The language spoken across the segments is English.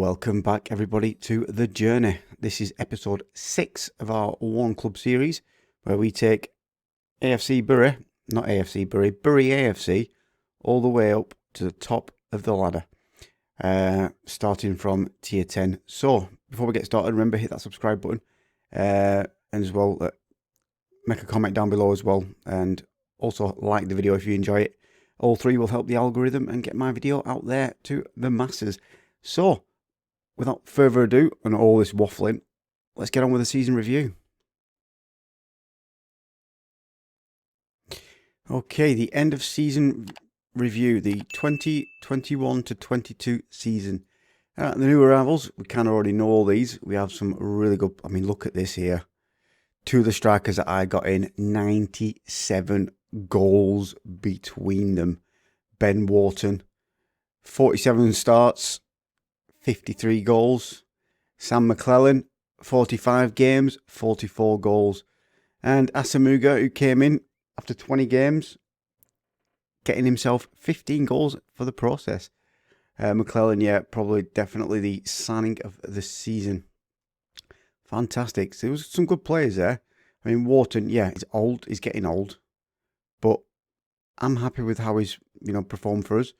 Welcome back, everybody, to The Journey. This is episode 6 of our One Club series, where we take A.F.C. Bury, not A.F.C. Bury, Bury A.F.C., all the way up to the top of the ladder, starting from tier 10. So, before we get started, remember, hit that subscribe button, and as well, make a comment down below as well, and also like the video if you enjoy it. All three will help the algorithm and get my video out there to the masses. So, without further ado and all this waffling, let's get on with the season review. Okay, the end of season review, the 2021 to 22 season. The new arrivals, we kind of already know all these. We have some really good, look at this here. Two of the strikers that I got in, 97 goals between them. Ben Wharton, 47 starts, 53 goals. Sam McClellan, 45 games, 44 goals. And Asamuga, who came in after 20 games, getting himself 15 goals for the process. McClellan, probably definitely the signing of the season. Fantastic. So there was some good players there. Wharton, he's old. He's getting old. But I'm happy with how he's, performed for us.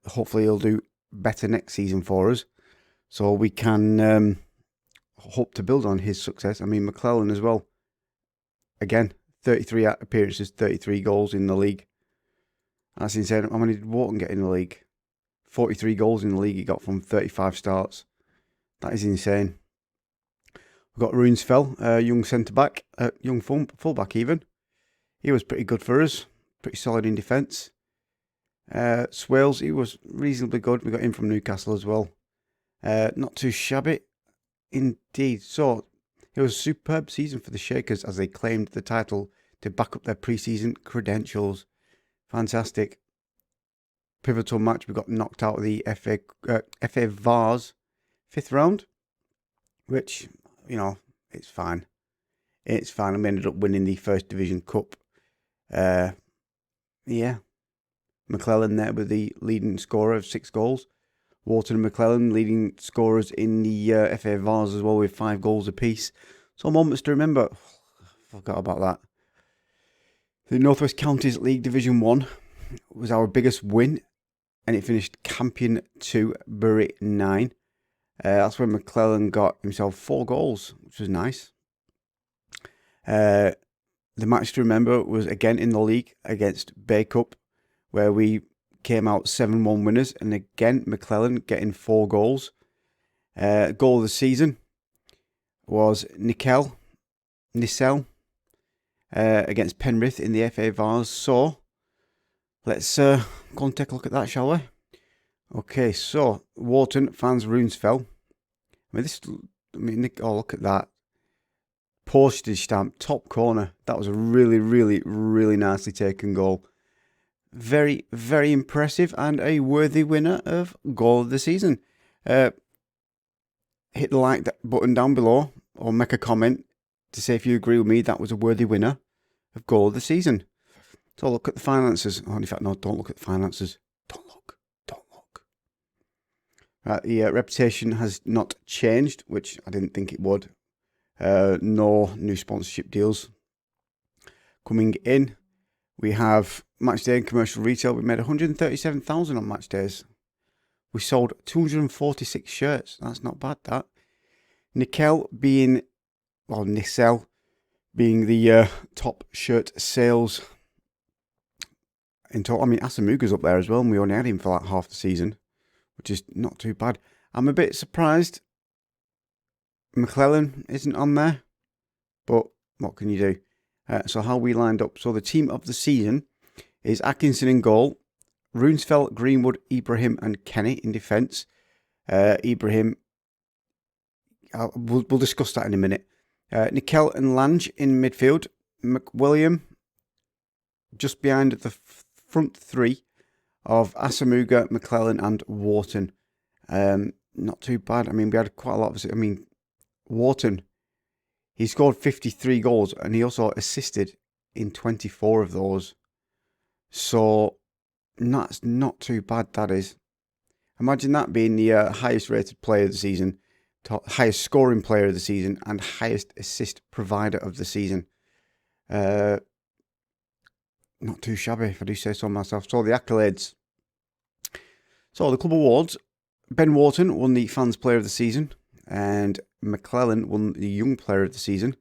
Hopefully he'll do better next season for us, so we can hope to build on his success. McClellan as well, again, 33 appearances, 33 goals in the league. That's insane. How many did Wharton get in the league? 43 goals in the league he got from 35 starts. That is insane. We've got Runesfell, young centre-back, young full-back even. He was pretty good for us, pretty solid in defence. Swales, he was reasonably good. We got him from Newcastle as well. Not too shabby indeed. So it was a superb season for the Shakers as they claimed the title to back up their pre-season credentials. Fantastic. Pivotal match. We got knocked out of the FA Vars 5th round, which, it's fine. It's fine. And we ended up winning the First Division Cup. McClellan there with the leading scorer of 6 goals. Wharton and McClellan leading scorers in the FA Vars as well with 5 goals apiece. So moments to remember. Forgot about that. The North West Counties League Division 1 was our biggest win, and it finished Campion 2, Bury 9. That's when McClellan got himself 4 goals, which was nice. The match to remember was again in the league against Bay Cup, where we came out 7-1 winners, and again McClellan getting 4 goals. Goal of the season was Nissel against Penrith in the FA Vars. So let's go and take a look at that, shall we? Okay, so Wharton fans Runesfell. Look at that. Postage stamp, top corner. That was a really, really, really nicely taken goal. Very, very impressive and a worthy winner of Goal of the Season. Hit the like button down below or make a comment to say if you agree with me that was a worthy winner of Goal of the Season. So look at the finances. Oh, in fact, no, don't look at the finances. Don't look. Right, the reputation has not changed, which I didn't think it would. No new sponsorship deals coming in. We have match day and commercial retail. We made 137,000 on match days. We sold 246 shirts. That's not bad, that. Nissel being the top shirt sales in total. Asamuga's up there as well, and we only had him for like half the season, which is not too bad. I'm a bit surprised McClellan isn't on there, but what can you do? So how we lined up. So the team of the season is Atkinson in goal, Runesfell, Greenwood, Ibrahim and Kenny in defence. Ibrahim, we'll discuss that in a minute. Nickel and Lange in midfield. McWilliam just behind the front three of Asamuga, McClellan and Wharton. Not too bad. We had quite a lot of... Wharton, he scored 53 goals and he also assisted in 24 of those. So that's not too bad, that is. Imagine that being the highest rated player of the season, highest scoring player of the season, and highest assist provider of the season. Not too shabby, if I do say so myself. So the accolades. So the club awards. Ben Wharton won the Fans Player of the Season, and McClellan won the Young Player of the Season.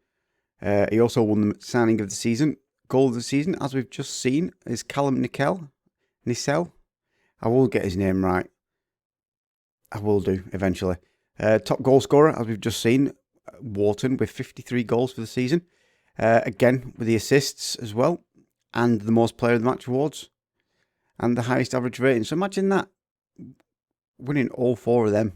He also won the Signing of the Season. Goal of the Season, as we've just seen, is Callum Nickel. I will get his name right. I will do, eventually. Top goal scorer, as we've just seen, Wharton, with 53 goals for the season. Again, with the assists as well. And the most player of the match awards. And the highest average rating. So imagine that. Winning all 4 of them.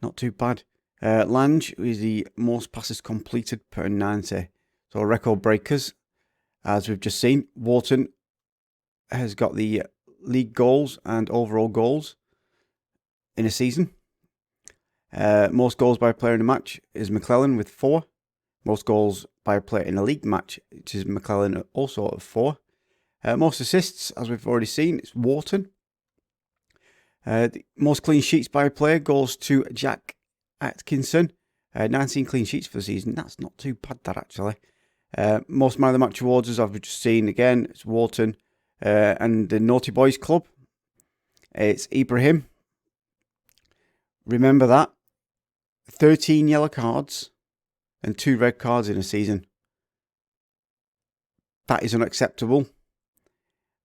Not too bad. Lange is the most passes completed per 90. So record breakers, as we've just seen. Wharton has got the league goals and overall goals in a season. Most goals by a player in a match is McClellan with 4. Most goals by a player in a league match, which is McClellan also at 4. Most assists, as we've already seen, it's Wharton. The most clean sheets by a player goes to Jack Atkinson. 19 clean sheets for the season. That's not too bad, that, actually. Most man of the match awards, as I've just seen again, it's Wharton. And the Naughty Boys Club, it's Ibrahim. Remember that. 13 yellow cards and 2 red cards in a season. That is unacceptable.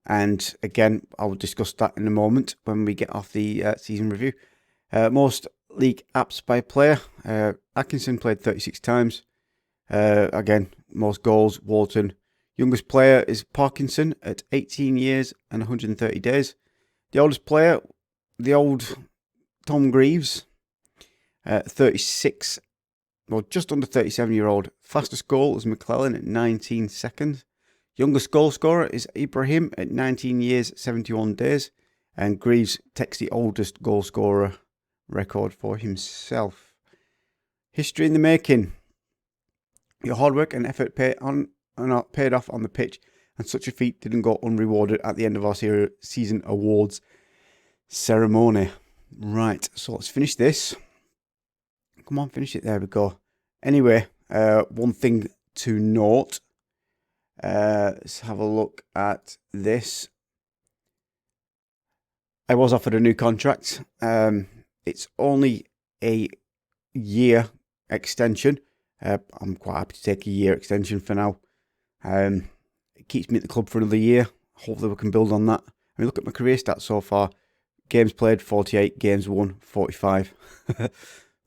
And again, I will discuss that in a moment when we get off the season review. Most league apps by player. Atkinson played 36 times. Again, most goals, Wharton. Youngest player is Parkinson at 18 years and 130 days. The oldest player, the old Tom Greaves, 36, well, just under 37-year-old. Fastest goal is McClellan at 19 seconds. Youngest goal scorer is Ibrahim at 19 years, 71 days. And Greaves takes the oldest goal scorer record for himself. History in the making. Your hard work and effort paid off on the pitch, and such a feat didn't go unrewarded at the end of our season awards ceremony. Right, so let's finish this. Come on, finish it. There we go. Anyway, one thing to note. Let's have a look at this. I was offered a new contract. It's only a year extension. I'm quite happy to take a year extension for now. It keeps me at the club for another year. Hopefully we can build on that. I mean, look at my career stats so far. Games played, 48. Games won, 45.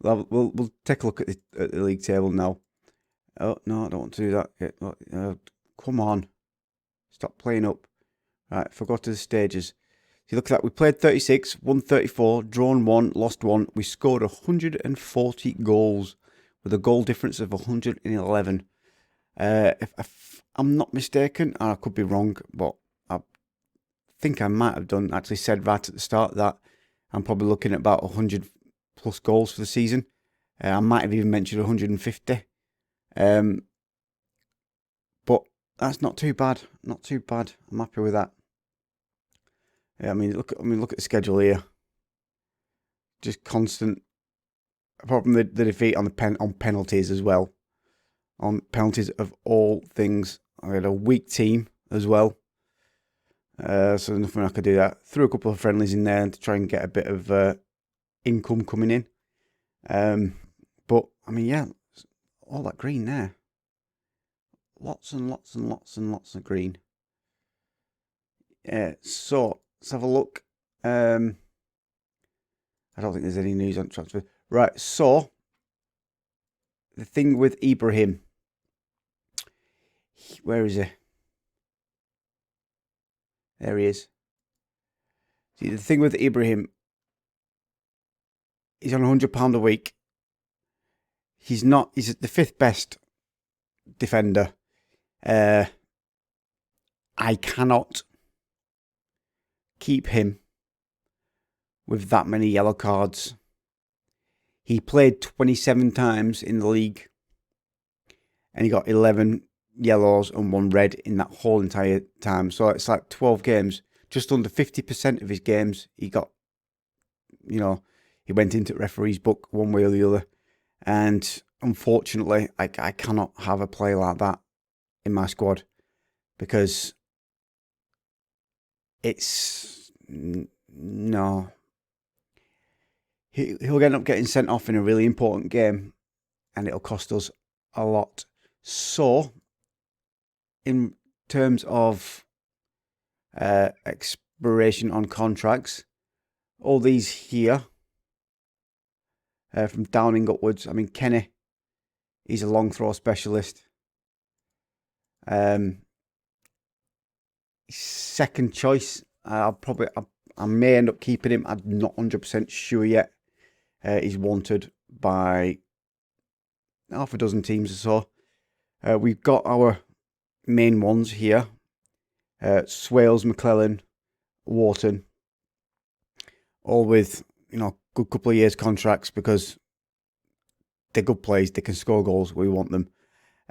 We'll take a look at the league table now. Oh, no, I don't want to do that. Come on. Stop playing up. Right, if I go to the stages. See, look at that. We played 36, won 34, drawn 1, lost 1. We scored 140 goals with a goal difference of 111. If I'm not mistaken, and I could be wrong, but I think I might have actually said right at the start that I'm probably looking at about 100 plus goals for the season. I might have even mentioned 150. But that's not too bad. Not too bad. I'm happy with that. Yeah, I mean, look at the schedule here. Just constant. Apart from the defeat on penalties as well. On penalties of all things, I had a weak team as well. So there's nothing I could do that. Threw a couple of friendlies in there to try and get a bit of income coming in. But I mean, yeah, all that green there. Lots and lots and lots and lots of green. Yeah, so let's have a look. I don't think there's any news on transfer. Right, so the thing with Ibrahim. Where is he? There he is. See, the thing with Ibrahim, he's on £100 a week. He's the 5th best defender. I cannot keep him with that many yellow cards. He played 27 times in the league, and he got 11 yellows and 1 red in that whole entire time. So it's like 12 games. Just under 50% of his games, he got you know, he went into the referee's book one way or the other. And unfortunately, I cannot have a player like that in my squad because it's no. He'll end up getting sent off in a really important game, and it'll cost us a lot. So, in terms of expiration on contracts, all these here, from Downing upwards, I mean, Kenny, he's a long throw specialist. Second choice, I may end up keeping him. I'm not 100% sure yet. He's wanted by half a dozen teams or so. We've got our main ones here. Swales, McClellan, Wharton. All with, good couple of years contracts because they're good players. They can score goals. We want them.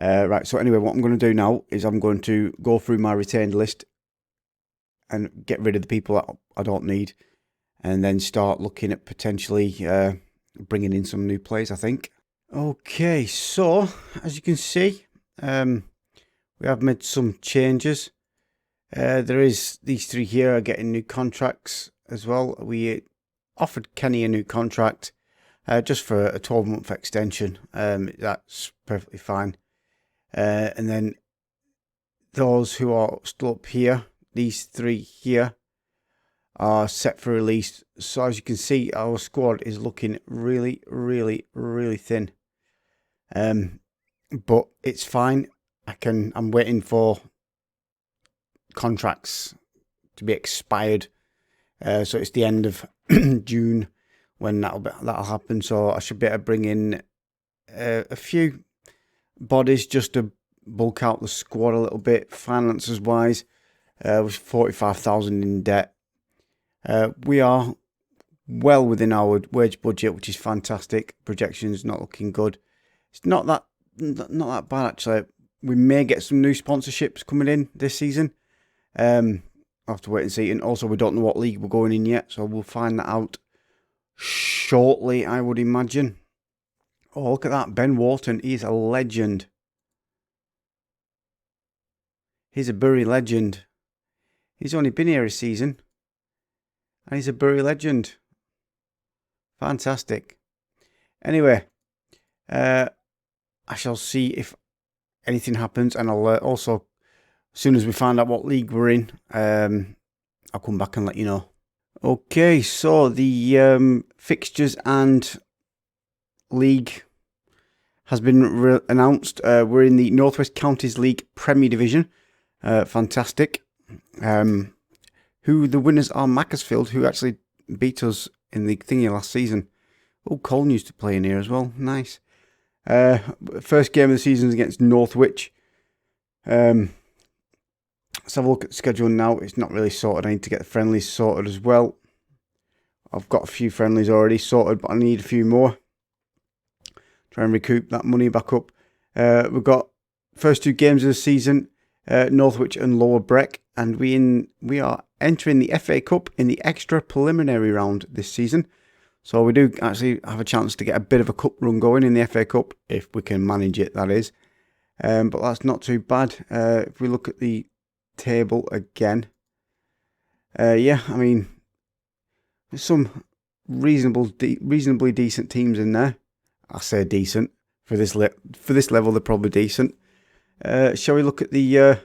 Right, so anyway, what I'm going to do now is I'm going to go through my retained list and get rid of the people that I don't need, and then start looking at potentially bringing in some new players, I think. Okay, so as you can see, we have made some changes. There is these three here are getting new contracts as well. We offered Kenny a new contract just for a 12-month extension. That's perfectly fine. And then those who are still up here, these three here, are set for release. So as you can see, our squad is looking really, really, really thin. But it's fine. I'm waiting for contracts to be expired. So it's the end of June when that'll happen. So I should be able to bring in a few bodies just to bulk out the squad a little bit, finances wise. With 45,000 in debt. We are well within our wage budget, which is fantastic. Projections not looking good. It's not that bad actually. We may get some new sponsorships coming in this season. I'll have to wait and see. And also, we don't know what league we're going in yet, so we'll find that out shortly, I would imagine. Oh, look at that. Ben Wharton, he's a legend. He's a Bury legend. He's only been here a season. And he's a Bury legend. Fantastic. Anyway, I shall see if anything happens. And I'll also, as soon as we find out what league we're in, I'll come back and let you know. Okay, so the fixtures and league has been announced. We're in the North West Counties League Premier Division. Fantastic. Who the winners are Macclesfield, who actually beat us in the thingy last season. Oh, Colin used to play in here as well. Nice. First game of the season is against Northwich. Let's have a look at the schedule now. It's not really sorted. I need to get the friendlies sorted as well. I've got a few friendlies already sorted, but I need a few more. Try and recoup that money back up. We've got first two games of the season, Northwich and Lower Breck, and we are entering the FA Cup in the extra preliminary round this season. So we do actually have a chance to get a bit of a cup run going in the FA Cup, if we can manage it, that is. But that's not too bad. If we look at the table again, yeah, I mean, there's some reasonably decent teams in there. I say decent for this level. They're probably decent. Shall we look at the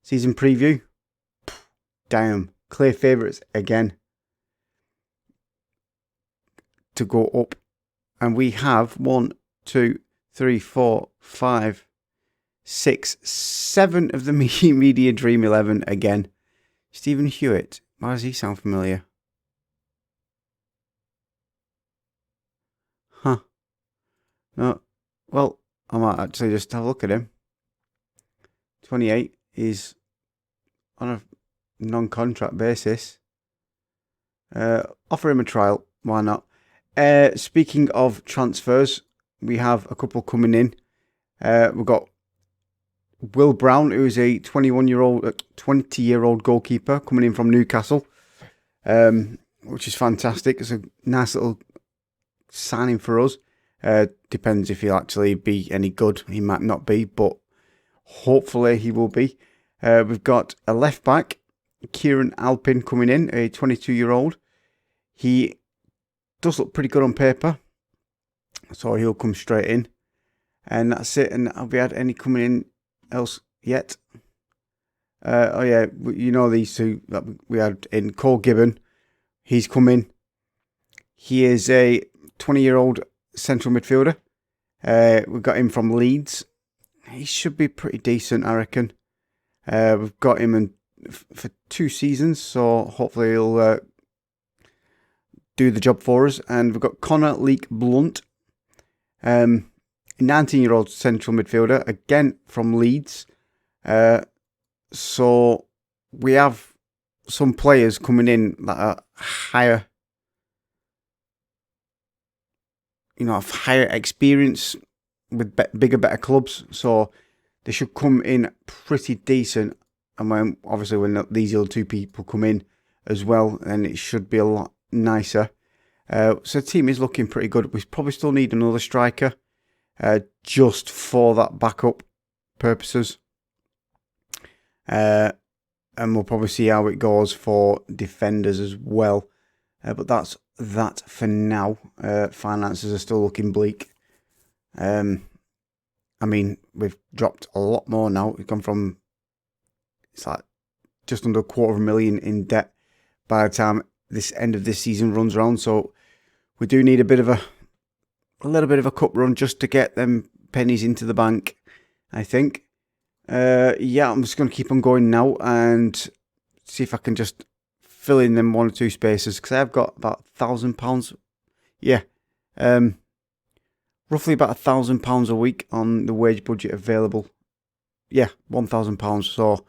season preview? Damn, clear favourites again to go up, and we have 1, 2, 3, 4, 5, 6, 7 of the media dream 11 again. Stephen Hewitt, why does he sound familiar? Huh. No. Well, I might actually just have a look at him. 28 is on a non-contract basis. Offer him a trial. Why not? Speaking of transfers, we have a couple coming in. We've got Will Brown, who is a 20-year-old goalkeeper coming in from Newcastle. which is fantastic. It's a nice little signing for us. Depends if he'll actually be any good. He might not be, but hopefully he will be. We've got a left back, Kieran Alpin, coming in, a 22-year-old. He does look pretty good on paper, so he'll come straight in. And that's it. And have we had any coming in else yet? Oh yeah, you know these two that we had in. Cole Gibbon, he's come in. He is a 20-year-old central midfielder. We've got him from Leeds. He should be pretty decent, I reckon. We've got him for 2 seasons, so hopefully he'll do the job for us. And we've got Connor Leake Blunt, 19-year-old central midfielder, again from Leeds. So we have some players coming in that are higher, have higher experience with bigger, better clubs. So they should come in pretty decent. And when these other 2 people come in as well, then it should be a lot nicer. So the team is looking pretty good. We probably still need another striker, just for that backup purposes. And we'll probably see how it goes for defenders as well. But that's that for now. Finances are still looking bleak. We've dropped a lot more now. We've gone from, it's like just under $250,000 in debt by the time this end of this season runs around. So we do need a little bit of a cup run just to get them pennies into the bank, I think. I'm just going to keep on going now and see if I can just fill in them 1 or 2 spaces, because I've got about £1,000. Yeah, roughly about £1,000 a week on the wage budget available. Yeah, £1,000. So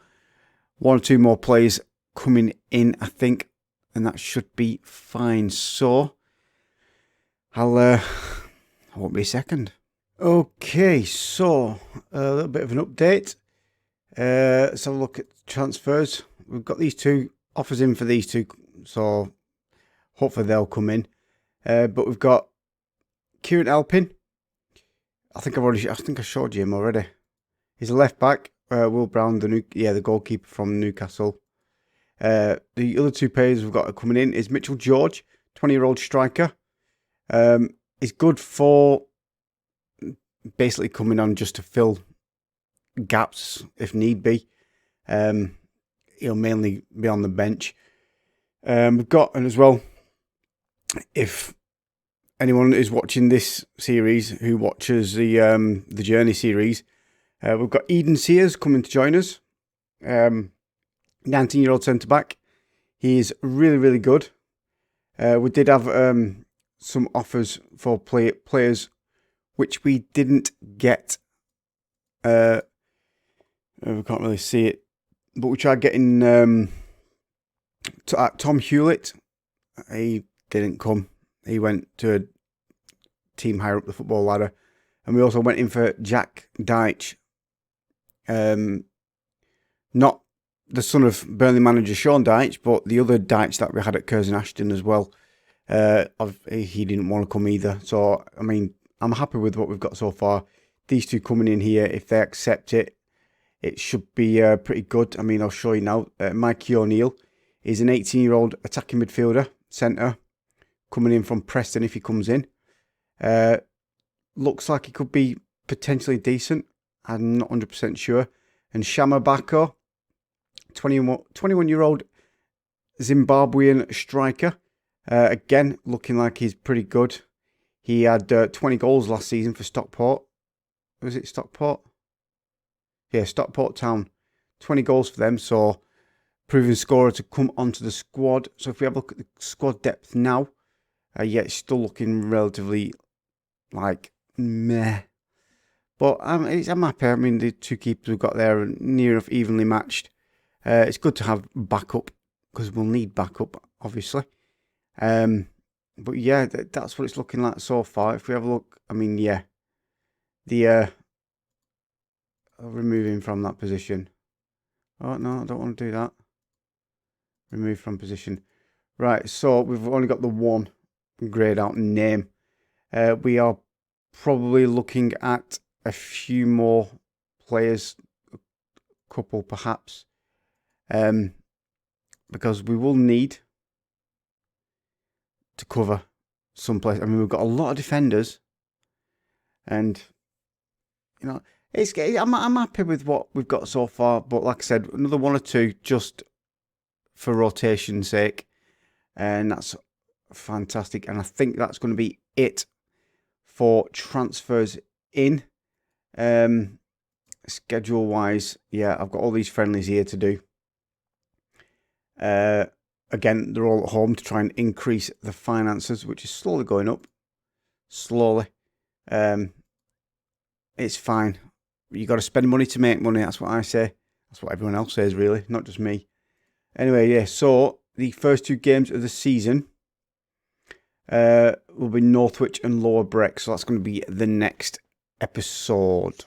1 or 2 more players coming in, I think, and that should be fine. So I won't be a second. Okay, so a little bit of an update. Let's have a look at transfers. We've got these 2 offers in for these 2, so hopefully they'll come in. But we've got Kieran Alpin. I think I showed you him already. He's a left back. Will Brown, the goalkeeper from Newcastle. The other 2 players we've got coming in is Mitchell George, 20-year-old striker. He's good for basically coming on just to fill gaps if need be. He'll mainly be on the bench. We've got, and as well, if anyone is watching this series who watches the Journey series, we've got Sears coming to join us. 19-year-old centre back. He's really, really good. We did have some offers for players which we didn't get. We can't really see it, but we tried getting Tom Hewlett. He didn't come. He went to a team higher up the football ladder. And we also went in for Jack Deutsch. Not the son of Burnley manager Sean Dyche, but the other Dyche that we had at Curzon Ashton as well. He didn't want to come either. So, I'm happy with what we've got so far. These 2 coming in here, if they accept it, it should be pretty good. I'll show you now. Mikey O'Neill is an 18-year-old attacking midfielder, centre, coming in from Preston if he comes in. Looks like he could be potentially decent. I'm not 100% sure. And Shama Bako, 21-year-old Zimbabwean striker. Again, looking like he's pretty good. He had 20 goals last season for Stockport. Was it Stockport? Yeah, Stockport Town. 20 goals for them, so proven scorer to come onto the squad. So if we have a look at the squad depth now, it's still looking relatively meh. But I'm happy. The 2 keepers we've got there are near enough evenly matched. It's good to have backup, because we'll need backup, obviously. But yeah, that's what it's looking like so far. If we have a look, I'll remove him from that position. Oh no, I don't want to do that. Remove from position. Right, so we've only got the one grayed out name. We are probably looking at a few more players, a couple perhaps, because we will need to cover some place. I mean, we've got a lot of defenders, and you know, I'm happy with what we've got so far. But like I said, another one or two just for rotation's sake, and that's fantastic. And I think that's going to be it for transfers in. Schedule wise, yeah, I've got all these friendlies here to do. Again, they're all at home to try and increase the finances, which is slowly going up. Slowly. It's fine. You got to spend money to make money. That's what I say. That's what everyone else says, really, not just me. Anyway, yeah, so the first two games of the season will be Northwich and Lower Breck. So that's going to be the next episode.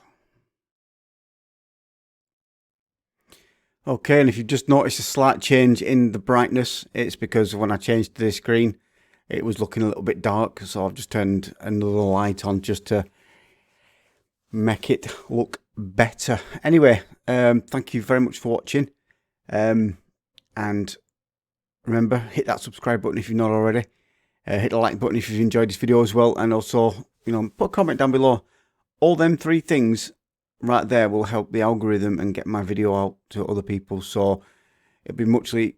Okay, and if you've just noticed a slight change in the brightness, it's because when I changed the screen, it was looking a little bit dark. So I've just turned another light on just to make it look better. Anyway, thank you very much for watching. And remember, hit that subscribe button if you've not already. Hit the like button if you've enjoyed this video as well. And also, put a comment down below. All them three things right there will help the algorithm and get my video out to other people. So it'd be it'd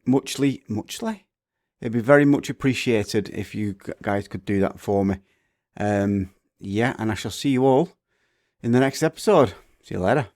be very much appreciated if you guys could do that for me. Yeah, and I shall see you all in the next episode. See you later.